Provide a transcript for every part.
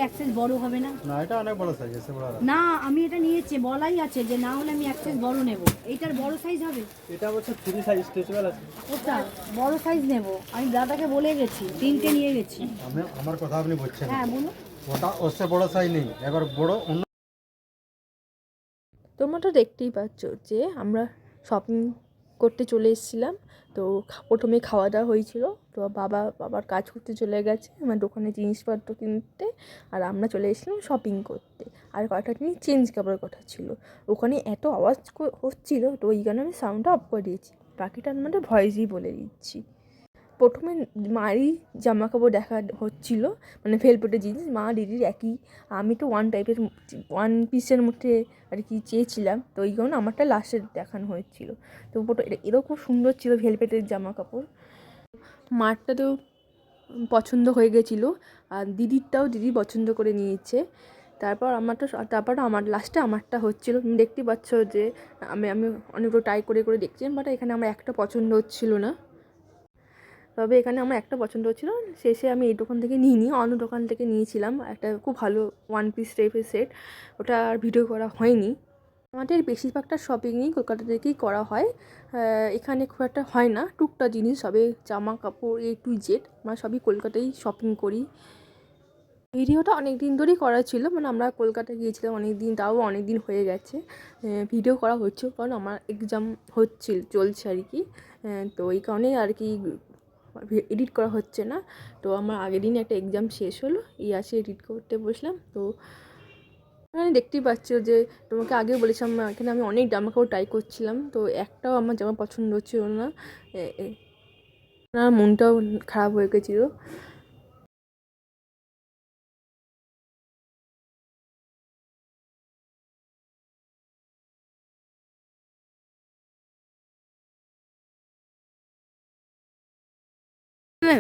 এক সাইজ বড় হবে না? না এটা অনেক বড় সাইজ আছে বড় না, আমি এটা নিয়েছি, বলাই আছে যে না হলে আমি এক সাইজ বড় নেব। এইটার বড় সাইজ হবে? এটা হচ্ছে 3 সাইজ স্ট্রেচেবল আছে। ওটা বড় সাইজ নেব। আমি দাদাকে বলে গেছি, 3টে নিয়ে গেছি। আমার কথা আপনি বুঝছেন? হ্যাঁ বলুন। ওটা ওসে বড় সাইজ নেই, এবার বড় অন্য। তোমরা তো দেখতেই পাচ্ছ যে আমরা শপিং করতে চলে এসেছিলাম। তো প্রথমে খাওয়া দাওয়া হয়েছিল, তো বাবার কাজ করতে চলে গেছে আমার দোকানে জিনিসপত্র কিনতে, আর আমরা চলে এসেছিলাম শপিং করতে। আর কয়েকটা জিনিস চেঞ্জ করার কথা ছিল, ওখানে এত আওয়াজ হচ্ছিল, তো ওই কারণে আমি সাউন্ডটা অফ করে দিয়েছি, বাকিটা আমাদের ভয়েসই বলে দিচ্ছি। প্রথমে মায়েরই জামা কাপড় দেখা হচ্ছিলো, মানে ভেলভেটের জিনিস, মা দিদির একই। আমি তো ওয়ান পিসের মধ্যে আর কি চেয়েছিলাম, তো ওই কারণে আমারটা লাস্টে দেখানো হয়েছিল। তো এরকম খুব সুন্দর ছিল ভেলভেটের জামা কাপড়। মারটা তো পছন্দ হয়ে গেছিলো, আর দিদিরটাও দিদি পছন্দ করে নিয়েছে। তারপর আমার লাস্টে আমারটা হচ্ছিলো। তুমি দেখতেই পাচ্ছ যে আমি অনেকগুলো ট্রাই করে দেখছি, বাট এখানে আমার একটা পছন্দ হচ্ছিলো না। তবে এখানে আমার একটা পছন্দ হচ্ছিলো, শেষে আমি এই দোকান থেকে নিইনি, অন্য দোকান থেকে নিয়েছিলাম একটা খুব ভালো ওয়ান পিস টাইপের সেট। ওটা আর ভিডিও করা হয়নি। আমাদের বেশিরভাগটা শপিংই কলকাতা থেকেই করা হয়, এখানে খুব একটা হয় না, টুকটাক জিনিস সবে জামা কাপড় A to Z আমরা সবই কলকাতায় শপিং করি। ভিডিওটা অনেক দিন ধরেই করা ছিল, মানে আমরা কলকাতা গিয়েছিলাম অনেক দিন, তাও অনেক দিন হয়ে গেছে ভিডিও করা হচ্ছে, কারণ আমার এক্সাম চলছে আর কি। তো এই কারণে আর কি এডিট করা হচ্ছে না। তো আমার আগের দিন একটা এক্সাম শেষ হলো, আসে এডিট করতে বসলাম। তো দেখতেই পাচ্ছ যে তোমাকে আগেও বলেছিলাম, এখানে আমি অনেক জামা কাপড় ট্রাই করছিলাম, তো একটাও আমার জামা পছন্দ হচ্ছিল না, আমার মনটাও খারাপ হয়ে গেছিলো।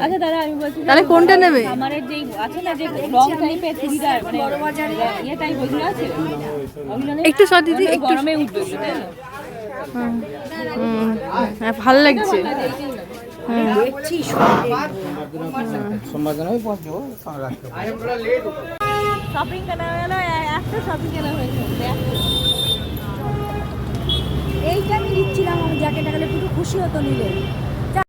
আচ্ছা দাদা, আমি বলছি তাহলে কোনটা নেবে? আমার যে আছে না যে লং টাইপের চুড়িদার, মানে বড় বাজারে ইয়ে টাইপ ওইগুলো আছে, একটু সর দিদি, একটু গরমে উঠবে তাই না? হ্যাঁ ভালো লাগছে। দেখছি সোমবার দিন আমি পৌঁছবো, রাখতে শপিং কেনা হলো, একটা শপিং কেনা হয়েছে। এইটা আমি নিচ্ছিলাম, আমার জ্যাকেটটা গেলে পুরো খুশি হতো নিলে।